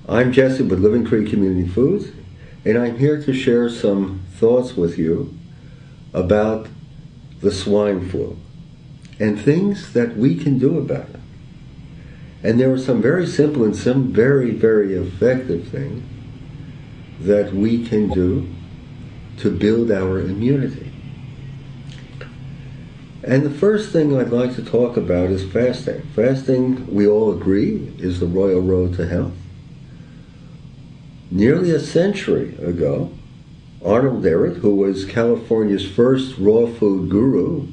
I'm Jesse with Living Tree Community Foods, and I'm here to share some thoughts with you about the swine flu and things that we can do about it. And there are some very simple and some very, very effective things that we can do to build our immunity. And the first thing I'd like to talk about is fasting. Fasting, we all agree, is the royal road to health. Nearly a century ago, Arnold Ehret, who was California's first raw food guru,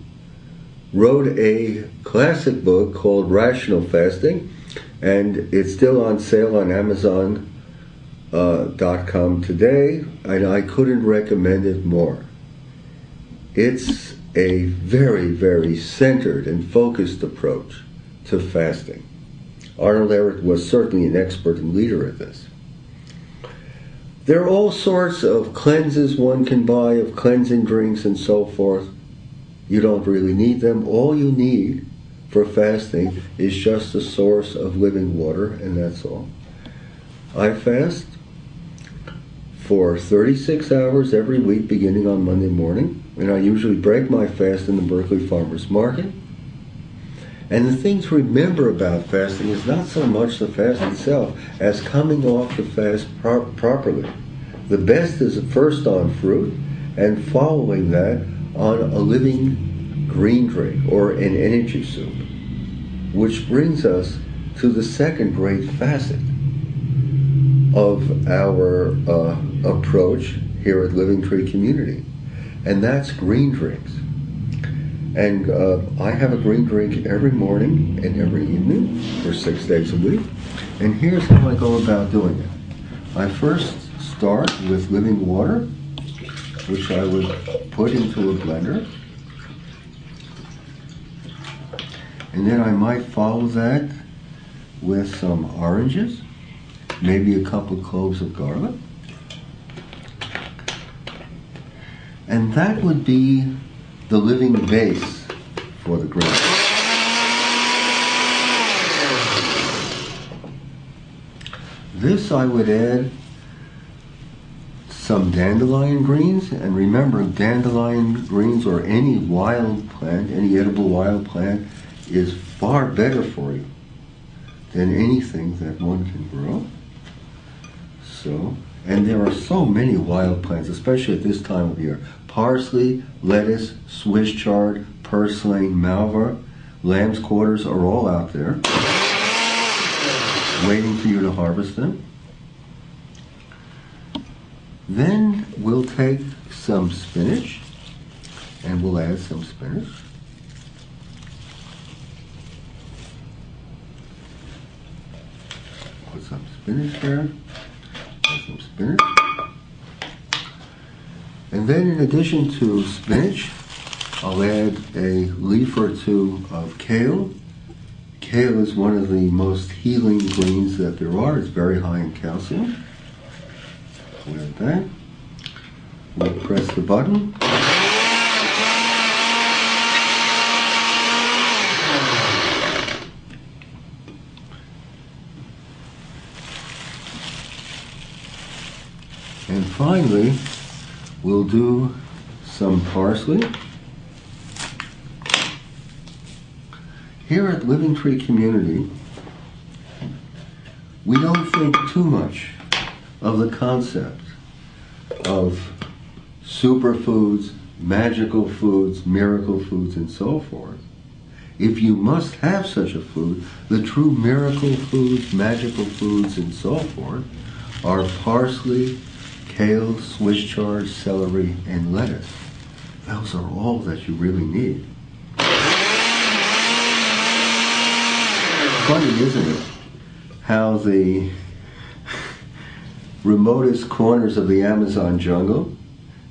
wrote a classic book called Rational Fasting, and it's still on sale on Amazon.com today, and I couldn't recommend it more. It's a very, very centered and focused approach to fasting. Arnold Ehret was certainly an expert and leader at this. There are all sorts of cleanses one can buy, of cleansing drinks and so forth. You don't really need them. All you need for fasting is just a source of living water, and that's all. I fast for 36 hours every week beginning on Monday morning, and I usually break my fast in the Berkeley Farmers Market. And the thing to remember about fasting is not so much the fast itself as coming off the fast properly. The best is first on fruit and following that on a living green drink or an energy soup, which brings us to the second great facet of our approach here at Living Tree Community, and that's green drinks. And I have a green drink every morning and every evening for 6 days a week. And here's how I go about doing it. I first start with living water, which I would put into a blender. And then I might follow that with some oranges, maybe a couple cloves of garlic. And that would be the living base for the green. This I would add some dandelion greens, and remember, dandelion greens or any wild plant, any edible wild plant, is far better for you than anything that one can grow. So, and there are so many wild plants, especially at this time of year. Parsley, lettuce, Swiss chard, purslane, malva, lamb's quarters are all out there, waiting for you to harvest them. Then we'll take some spinach, and we'll add some spinach. Put some spinach there, put some spinach. And then in addition to spinach, I'll add a leaf or two of kale. Kale is one of the most healing greens that there are. It's very high in calcium. We'll add that. We'll press the button. And finally, we'll do some parsley. Here at Living Tree Community, we don't think too much of the concept of superfoods, magical foods, miracle foods, and so forth. If you must have such a food, the true miracle foods, magical foods, and so forth are parsley, kale, Swiss chard, celery, and lettuce. Those are all that you really need. Funny, isn't it, how the remotest corners of the Amazon jungle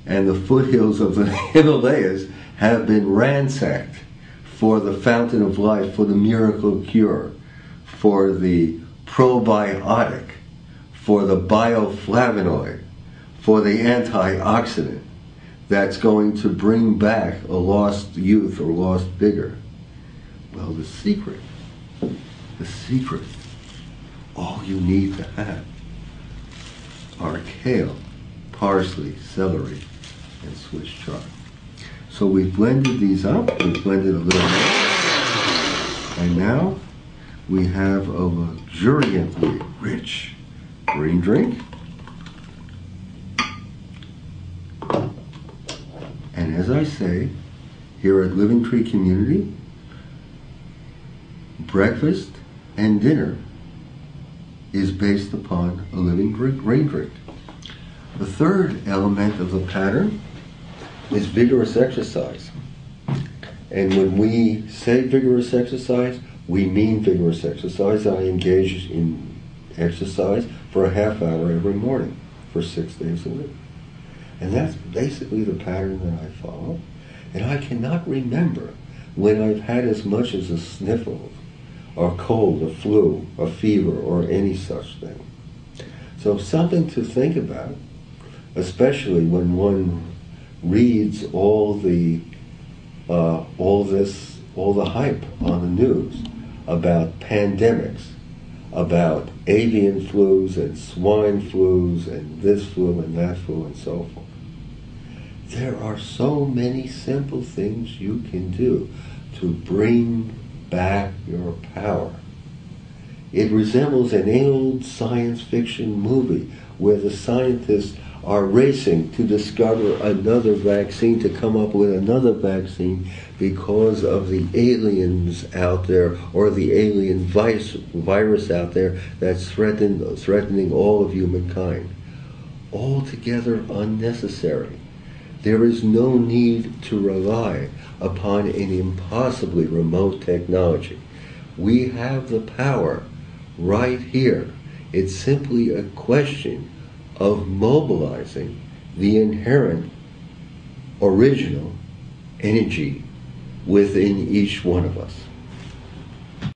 and the foothills of the Himalayas have been ransacked for the fountain of life, for the miracle cure, for the probiotic, for the bioflavonoid, for the antioxidant that's going to bring back a lost youth or lost vigor. Well, the secret, all you need to have are kale, parsley, celery, and Swiss chard. So we've blended these up. We've blended a little more. And now we have a luxuriantly rich green drink. And as I say, here at Living Tree Community, breakfast and dinner is based upon a living green drink. The third element of the pattern is vigorous exercise. And when we say vigorous exercise, we mean vigorous exercise. I engage in exercise for a half hour every morning for 6 days a week. And that's basically the pattern that I follow. And I cannot remember when I've had as much as a sniffle, or cold, a flu, a fever, or any such thing. So something to think about, especially when one reads all the hype on the news about pandemics, about avian flus and swine flus and this flu and that flu and so forth. There are so many simple things you can do to bring back your power. It resembles an old science fiction movie where the scientists are racing to discover another vaccine, to come up with another vaccine because of the aliens out there, or the alien virus out there that's threatening all of humankind. Altogether unnecessary. There is no need to rely upon an impossibly remote technology. We have the power right here. It's simply a question of mobilizing the inherent original energy within each one of us.